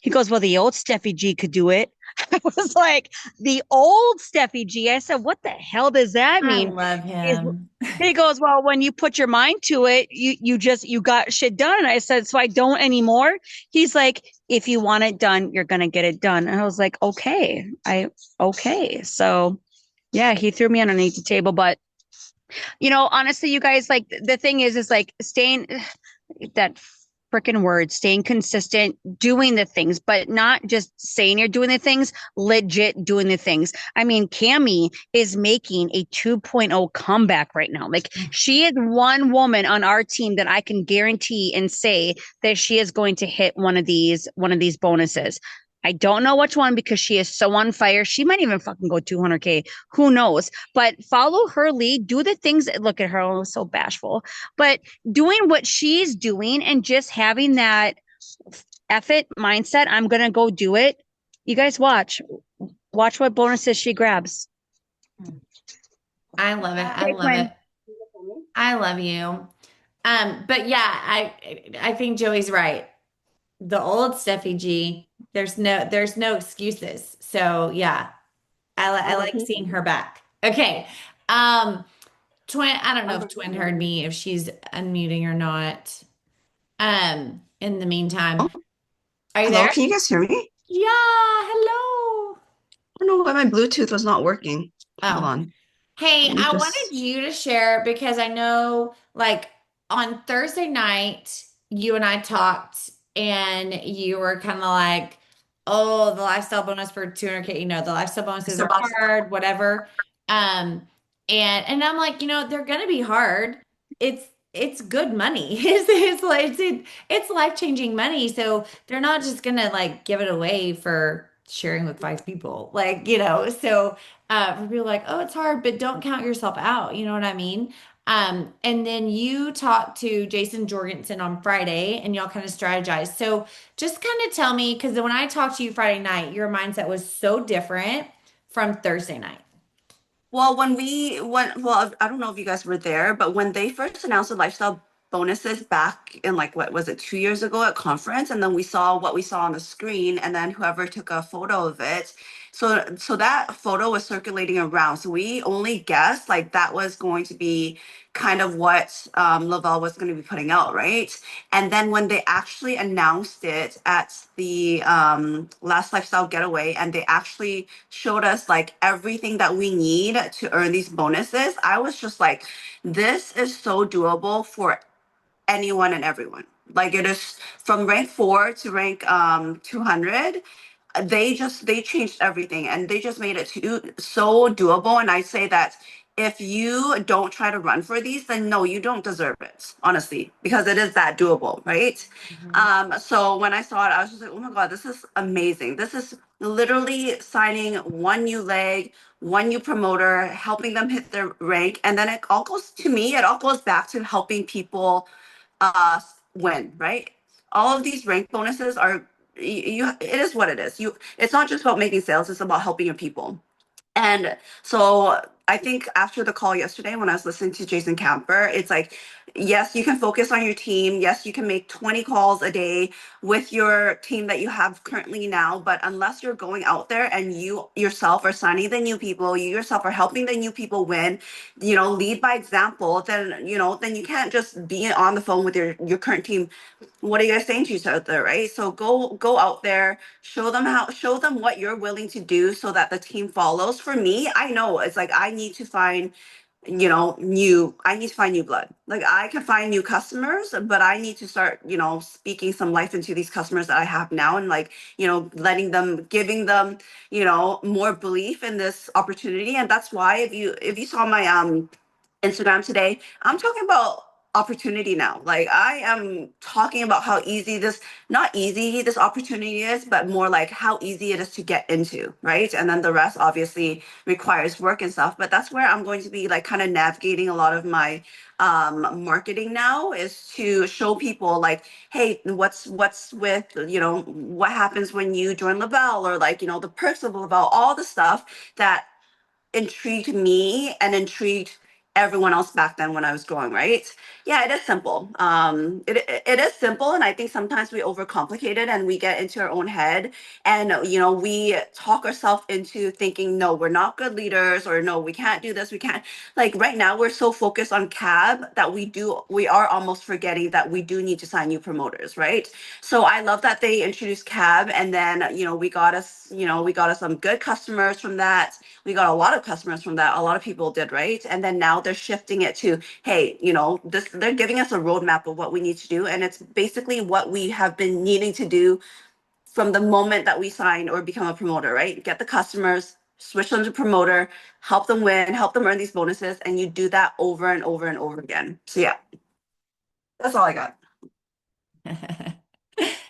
He goes, well, the old Steffi G could do it. I was like, the old Steffi G. I said, what the hell does that I mean? love him. He goes, well, when you put your mind to it, you got shit done. And I said, so I don't anymore. He's like, if you want it done, you're going to get it done. And I was like, okay. So yeah, he threw me underneath the table, but honestly, you guys, like the thing is like staying that freaking word, staying consistent, doing the things, but not just saying you're doing the things, legit doing the things. I mean, Cami is making a 2.0 comeback right now. Like she is one woman on our team that I can guarantee and say that she is going to hit one of these bonuses. I don't know which one because she is so on fire. She might even fucking go 200K. Who knows? But follow her lead. Do the things. Look at her. I was so bashful. But doing what she's doing and just having that F it mindset, I'm going to go do it. You guys watch what bonuses she grabs. I love it. I love it. I love you. But yeah, I think Joey's right. The old Steffi G, there's no excuses. So yeah, I like seeing her back. Okay. Twin, I don't know if Twin heard me, if she's unmuting or not. In the meantime, are you Hello, there? can you guys hear me? Yeah, hello. I don't know why my Bluetooth was not working. Hold Oh, on. hey, Let me I wanted just. you to share because I know, like, on Thursday night, you and I talked, and you were kind of like, oh, the lifestyle bonus for 200K, the lifestyle bonuses are hard, whatever. Um, and I'm like, they're gonna be hard. It's good money. It's life-changing money. So they're not just gonna like give it away for sharing with 5 people. So for people like, oh, it's hard, but don't count yourself out. You know what I mean? And then you talked to Jason Jorgensen on Friday and y'all kind of strategized. So just kind of tell me, because when I talked to you Friday night, your mindset was so different from Thursday night. Well, when we went, well, I don't know if you guys were there, but when they first announced the lifestyle bonuses back in like, what was it, 2 years ago at conference, and then we saw what we saw on the screen, and then whoever took a photo of it. So that photo was circulating around. So we only guessed like that was going to be kind of what Lavelle was going to be putting out, right? And then when they actually announced it at the last Lifestyle Getaway, and they actually showed us like everything that we need to earn these bonuses, I was just like, this is so doable for anyone and everyone. Like it is from rank 4 to rank 200. They changed everything and they just made it so doable. And I say that if you don't try to run for these, then no, you don't deserve it, honestly, because it is that doable, right? So when I saw it, I was just like, oh my God, this is amazing. This is literally signing one new leg, one new promoter, helping them hit their rank. And then it all goes to me, it all goes back to helping people uh win, right? All of these rank bonuses are it is what it is. It's not just about making sales, it's about helping your people. And so I think after the call yesterday, when I was listening to Jason Camper, it's like, yes, you can focus on your team. Yes, you can make 20 calls a day with your team that you have currently now. But unless you're going out there and you yourself are signing the new people, you yourself are helping the new people win, lead by example, then you can't just be on the phone with your current team. What are you guys saying to each other, right? So go out there, show them what you're willing to do so that the team follows. For me, I know it's like I need to find new blood. Like I can find new customers, but I need to start, speaking some life into these customers that I have now, and like, giving them, more belief in this opportunity. And that's why if you saw my Instagram today, I'm talking about opportunity now. Like I am talking about how easy not easy this opportunity is, but more like how easy it is to get into, right? And then the rest obviously requires work and stuff. But that's where I'm going to be like kind of navigating a lot of my marketing now, is to show people like, hey, what's with, what happens when you join Lavelle, or like, the perks of Lavelle, all the stuff that intrigued me and intrigued everyone else back then when I was growing, right? Yeah, it is simple. It is simple, and I think sometimes we overcomplicate it and we get into our own head, and we talk ourselves into thinking, no, we're not good leaders, or no, we can't do this, we can't. Like right now, we're so focused on cab that we are almost forgetting that we do need to sign new promoters, right? So I love that they introduced cab, and then we got us some good customers from that. We got a lot of customers from that. A lot of people did, right? And then now they're shifting it to, hey, they're giving us a roadmap of what we need to do. And it's basically what we have been needing to do from the moment that we sign or become a promoter, right? Get the customers, switch them to promoter, help them win, help them earn these bonuses. And you do that over and over and over again. So yeah, that's all I got.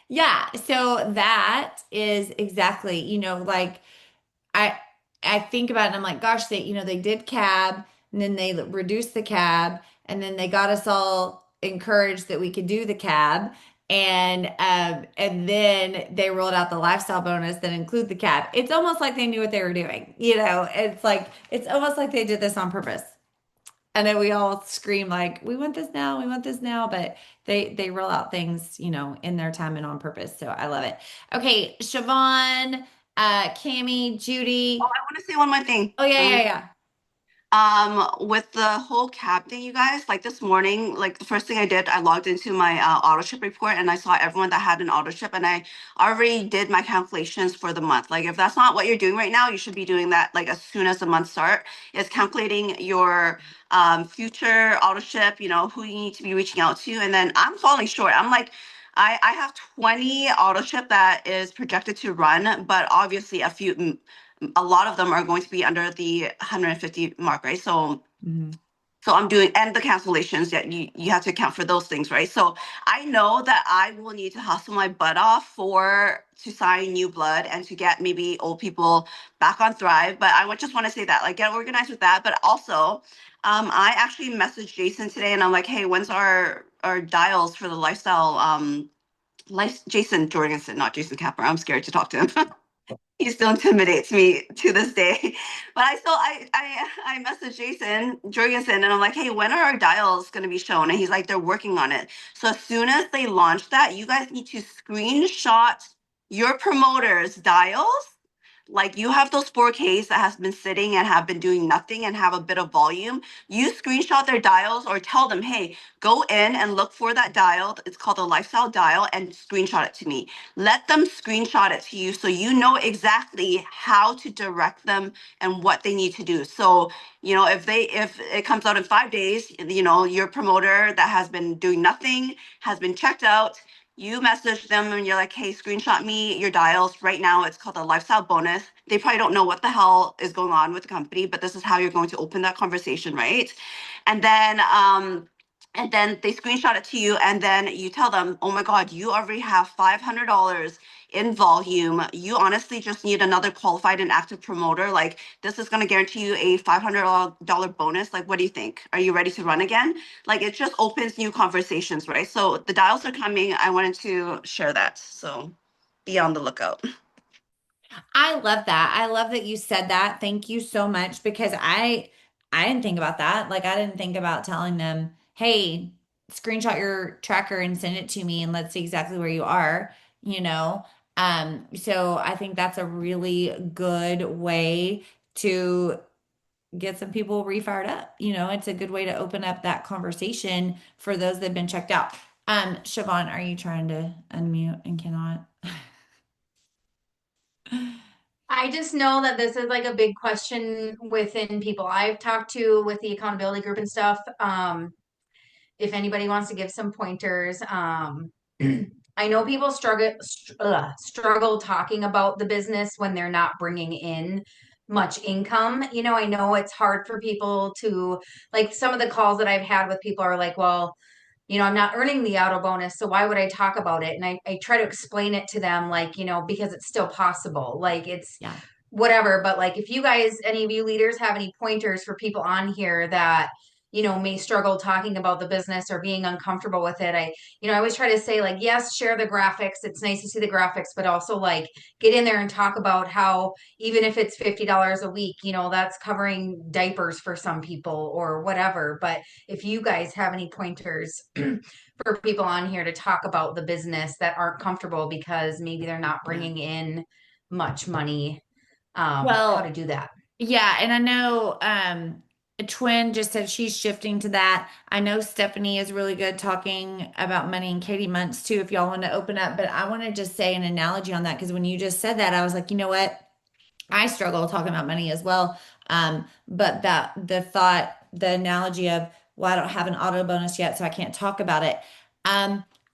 Yeah, so that is exactly, like I I think about it and I'm like, gosh, they did cab and then they reduced the cab and then they got us all encouraged that we could do the cab, and then they rolled out the lifestyle bonus that include the cab. It's almost like they knew what they were doing. It's almost like they did this on purpose. And then we all scream like, we want this now, we want this now, but they roll out things, in their time and on purpose. So I love it. Okay, Siobhan, Cami, Judy. Oh, I want to say one more thing. Oh yeah. With the whole cab thing, you guys, like this morning, like the first thing I did, I logged into my auto ship report and I saw everyone that had an auto ship, and I already did my calculations for the month. Like if that's not what you're doing right now, you should be doing that like as soon as the month start, is calculating your future auto ship, who you need to be reaching out to. And then I'm falling short. I'm like, I have 20 auto ship that is projected to run, but obviously a lot of them are going to be under the 150 mark, right? So Mhm. so I'm doing, and the cancellations that you have to account for those things, right? So I know that I will need to hustle my butt off to sign new blood and to get maybe old people back on Thrive. But just want to say that, like, get organized with that. But also, I actually messaged Jason today and I'm like, hey, when's our dials for the lifestyle Jason Jorgensen, not Jason Capper. I'm scared to talk to him. He still intimidates me to this day. But I messaged Jason Jorgensen and I'm like, hey, when are our dials going to be shown? And he's like, they're working on it. So as soon as they launch that, you guys need to screenshot your promoters' dials like you have those 4Ks that has been sitting and have been doing nothing and have a bit of volume, you screenshot their dials or tell them, hey, go in and look for that dial. It's called a lifestyle dial, and screenshot it to me. Let them screenshot it to you so you know exactly how to direct them and what they need to do. So, if it comes out in 5 days, your promoter that has been doing nothing has been checked out. You message them and you're like, hey, screenshot me your dials right now. It's called a lifestyle bonus. They probably don't know what the hell is going on with the company, but this is how you're going to open that conversation, right? And then they screenshot it to you, and then you tell them, oh my God, you already have $500 in volume. You honestly just need another qualified and active promoter. Like, this is going to guarantee you a $500 bonus. Like, what do you think? Are you ready to run again? Like, it just opens new conversations, right? So the dials are coming. I wanted to share that. So be on the lookout. I love that. I love that you said that. Thank you so much, because I didn't think about that. Like, I didn't think about telling them, "Hey, screenshot your tracker and send it to me and let's see exactly where you are," you know? So I think that's a really good way to get some people refired up. It's a good way to open up that conversation for those that have been checked out. Siobhan, are you trying to unmute and cannot? I just know that this is like a big question within people I've talked to with the accountability group and stuff. If anybody wants to give some pointers, I know people struggle talking about the business when they're not bringing in much income. I know it's hard for people to, like, some of the calls that I've had with people are like, well, I'm not earning the auto bonus, so why would I talk about it? And I try to explain it to them, like, because it's still possible. Like, it's Yeah. whatever. But like, if you guys, any of you leaders have any pointers for people on here that, may struggle talking about the business or being uncomfortable with it, I always try to say, like, yes, share the graphics. It's nice to see the graphics, but also like get in there and talk about how, even if it's $50 a week, that's covering diapers for some people or whatever. But if you guys have any pointers for people on here to talk about the business that aren't comfortable because maybe they're not bringing in much money, how to do that. Yeah, and I know Twin just said she's shifting to that. I know Stephanie is really good talking about money, and Katie Muntz too, if y'all want to open up. But I want to just say an analogy on that, because when you just said that, I was like, you know what? I struggle talking about money as well. But the analogy of, well, I don't have an auto bonus yet, so I can't talk about it.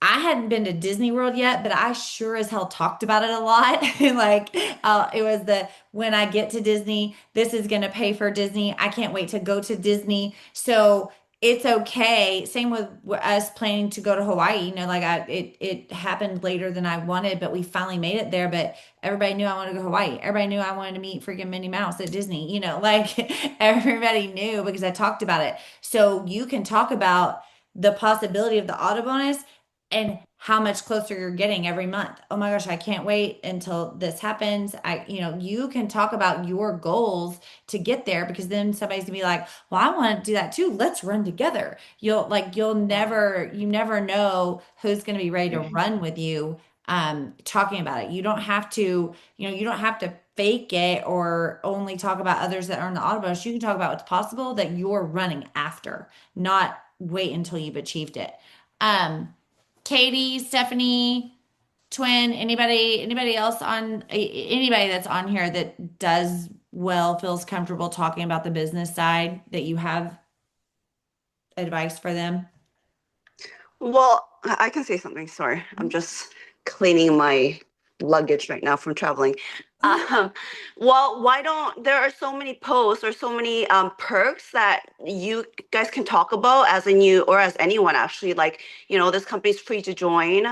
I hadn't been to Disney World yet, but I sure as hell talked about it a lot. Like, it was when I get to Disney, this is going to pay for Disney. I can't wait to go to Disney. So it's okay. Same with us planning to go to Hawaii. Like, it happened later than I wanted, but we finally made it there. But everybody knew I wanted to go to Hawaii. Everybody knew I wanted to meet freaking Minnie Mouse at Disney. Like, everybody knew because I talked about it. So you can talk about the possibility of the auto bonus and how much closer you're getting every month. Oh my gosh, I can't wait until this happens. You can talk about your goals to get there, because then somebody's gonna be like, well, I want to do that too. Let's run together. You never know who's gonna be ready to run with you, talking about it. You don't have to, fake it or only talk about others that earn the auto bonus. You can talk about what's possible that you're running after, not wait until you've achieved it. Katie, Stephanie, Twin, anybody else anybody that's on here that does well, feels comfortable talking about the business side, that you have advice for them? Well, I can say something. Sorry, I'm just cleaning my luggage right now from traveling. Well, there are so many posts or so many perks that you guys can talk about as or as anyone actually, like, this company's free to join,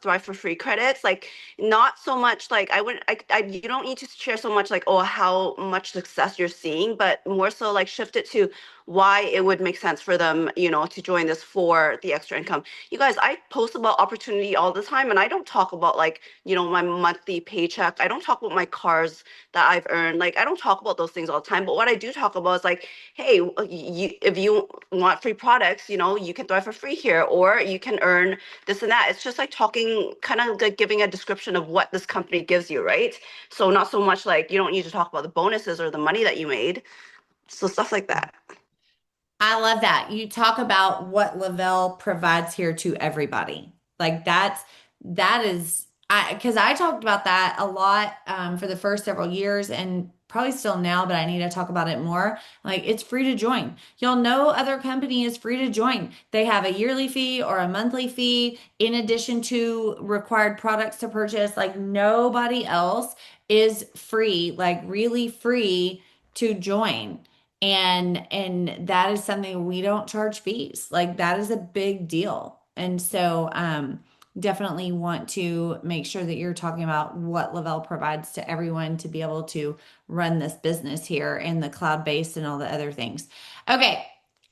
Thrive for free credits, like, not so much like you don't need to share so much like, oh, how much success you're seeing, but more so like shift it to why it would make sense for them, to join this for the extra income. You guys, I post about opportunity all the time, and I don't talk about like, my monthly paycheck. I don't talk about my cars that I've earned. Like, I don't talk about those things all the time. But what I do talk about is like, hey, if you want free products, you can thrive for free here, or you can earn this and that. It's just like talking, kind of like giving a description of what this company gives you, right? So not so much like you don't need to talk about the bonuses or the money that you made. So stuff like that. I love that. You talk about what Lavelle provides here to everybody. Like that is because I talked about that a lot for the first several years and probably still now, but I need to talk about it more. Like it's free to join. Y'all know other company is free to join. They have a yearly fee or a monthly fee in addition to required products to purchase. Like nobody else is free, like really free to join. And that is something we don't charge fees. Like that is a big deal. And so definitely want to make sure that you're talking about what Lavelle provides to everyone to be able to run this business here and the cloud based and all the other things. Okay.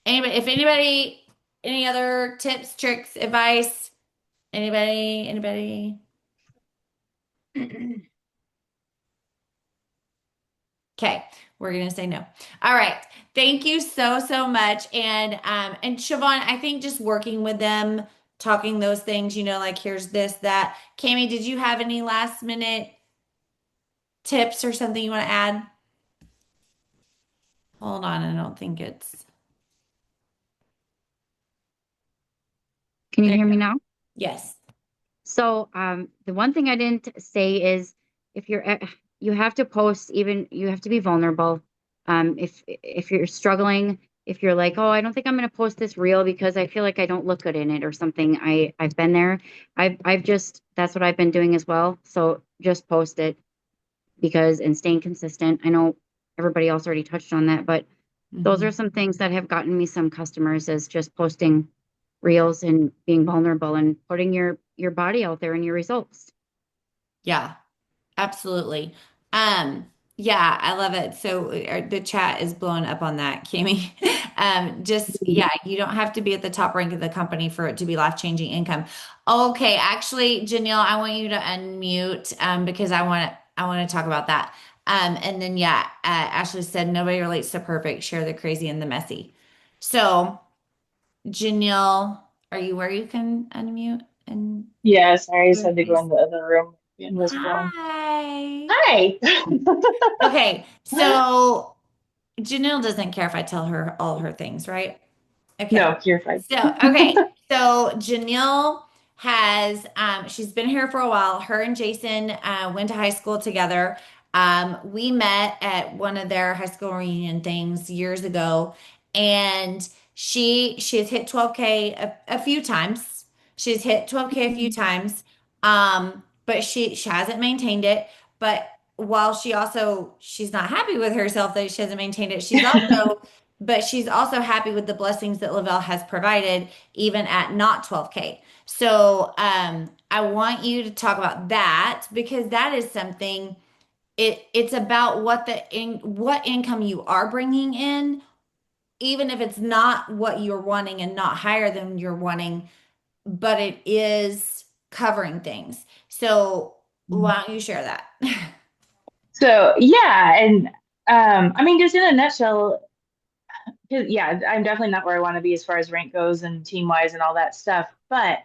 Anybody, any other tips, tricks, advice? Anybody? Okay, we're gonna say no. All right. Thank you so much. And Siobhan, I think just working with them, talking those things, like here's this, that. Cami, did you have any last minute tips or something you want to add? Hold on, I don't think it's Can you there hear you me go. now? Yes. So, the one thing I didn't say is if you have to post, even you have to be vulnerable. If you're struggling, if you're like, oh, I don't think I'm going to post this reel because I feel like I don't look good in it or something. I've been there. I've just, that's what I've been doing as well. So just post it and staying consistent. I know everybody else already touched on that, but those are Mhm. some things that have gotten me some customers is just posting reels and being vulnerable and putting your body out there and your results. Yeah. Absolutely. Um, yeah, I love it. So the chat is blowing up on that, Kimmy. Just yeah, you don't have to be at the top rank of the company for it to be life-changing income. Okay, actually, Janelle, I want you to unmute because I want to talk about that. And then yeah, Ashley said nobody relates to perfect. Share the crazy and the messy. So Janelle, are you where you can unmute and Yeah, sorry, I just share, had to go please? in the other room. It was phone. Hi. Hi. Okay, so Janelle doesn't care if I tell her all her things, right? Okay. No, you're fine. So Janelle has she's been here for a while. Her and Jason went to high school together. We met at one of their high school reunion things years ago, and she has hit 12K a few times. She's hit 12K a few times. But she hasn't maintained it. But while she's not happy with herself that she hasn't maintained it, she's also happy with the blessings that Lavelle has provided, even at not 12K. So I want you to talk about that because that is something. It's about what income you are bringing in, even if it's not what you're wanting and not higher than you're wanting, but it is covering things. So why don't you share that? So yeah, and I mean, just in a nutshell, 'cause, yeah, I'm definitely not where I want to be as far as rank goes and team wise and all that stuff. But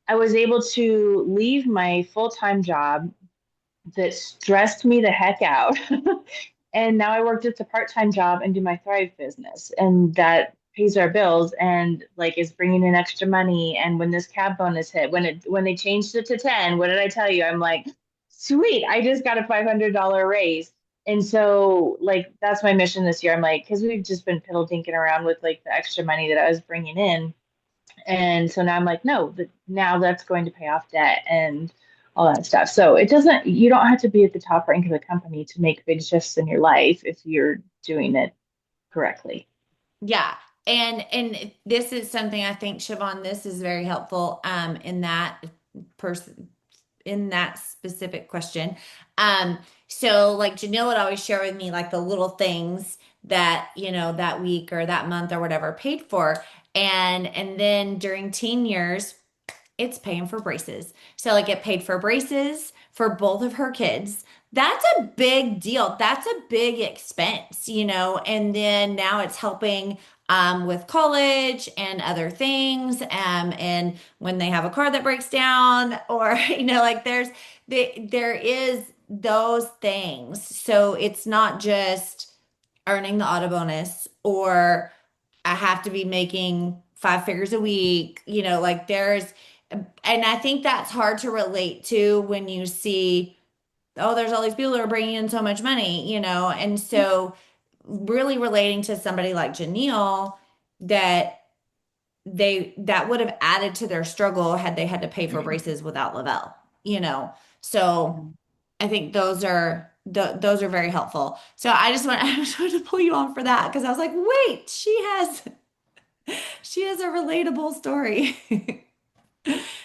I was able to leave my full-time job that stressed me the heck out. And now I work just a part-time job and do my Thrive business, and that pays our bills and like is bringing in extra money. And when this cab bonus hit, when they changed it to 10, what did I tell you? I'm like, sweet, I just got a $500 raise. And so like that's my mission this year. I'm like, because we've just been piddle dinking around with like the extra money that I was bringing in, and so now I'm like, no, now that's going to pay off debt and all that stuff. So you don't have to be at the top rank of the company to make big shifts in your life if you're doing it correctly. Yeah. And this is something I think, Siobhan, this is very helpful in that person in that specific question. So like Janelle would always share with me like the little things that, that week or that month or whatever paid for. And then during teen years, it's paying for braces. So like it paid for braces for both of her kids. That's a big deal. That's a big expense, and then now it's helping with college and other things. And when they have a car that breaks down or, like there is those things. So it's not just earning the auto bonus or I have to be making 5 figures a week, like and I think that's hard to relate to when you see, oh, there's all these people that are bringing in so much money, and so really relating to somebody like Janelle that would have added to their struggle had they had to pay for braces without Lavelle. So I think those are very helpful. So I just wanted to pull you on for that because I was like, wait, she has a relatable story.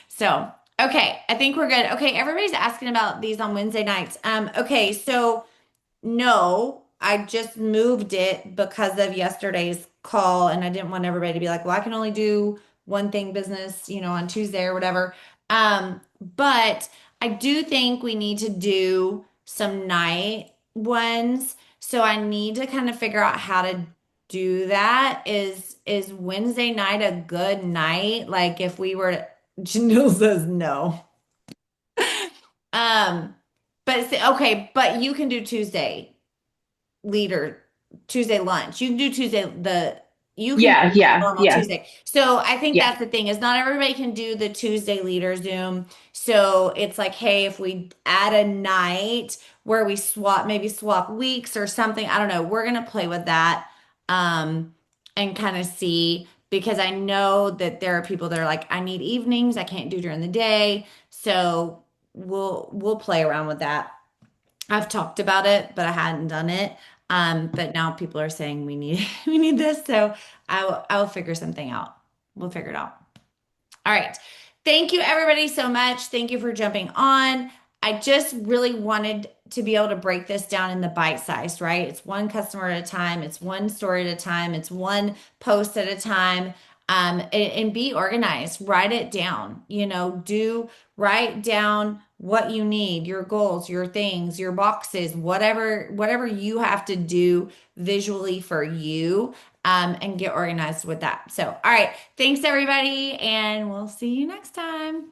So, okay, I think we're good. Okay, everybody's asking about these on Wednesday nights. Okay, so no, I just moved it because of yesterday's call, and I didn't want everybody to be like, well, I can only do one thing business, on Tuesday or whatever. But I do think we need to do some night ones. So I need to kind of figure out how to do that. Is Wednesday night a good night? Like if we were to, Janelle says no. Um, okay, but you can do Tuesday lunch. You can do you can do Yeah. normal Tuesday. So I think Yeah. that's the thing is not everybody can do the Tuesday leader Zoom. So it's like, hey, if we add a night where we maybe swap weeks or something, I don't know. We're gonna play with that, and kind of see because I know that there are people that are like, I need evenings, I can't do during the day. So we'll play around with that. I've talked about it, but I hadn't done it. But now people are saying we need we need this, so I will figure something out. We'll figure it out. All right. Thank you everybody so much. Thank you for jumping on. I just really wanted to be able to break this down in the bite size, right? It's one customer at a time, it's one story at a time, it's one post at a time. And be organized, write it down, write down what you need, your goals, your things, your boxes, whatever you have to do visually for you, and get organized with that. So, all right. Thanks everybody. And we'll see you next time.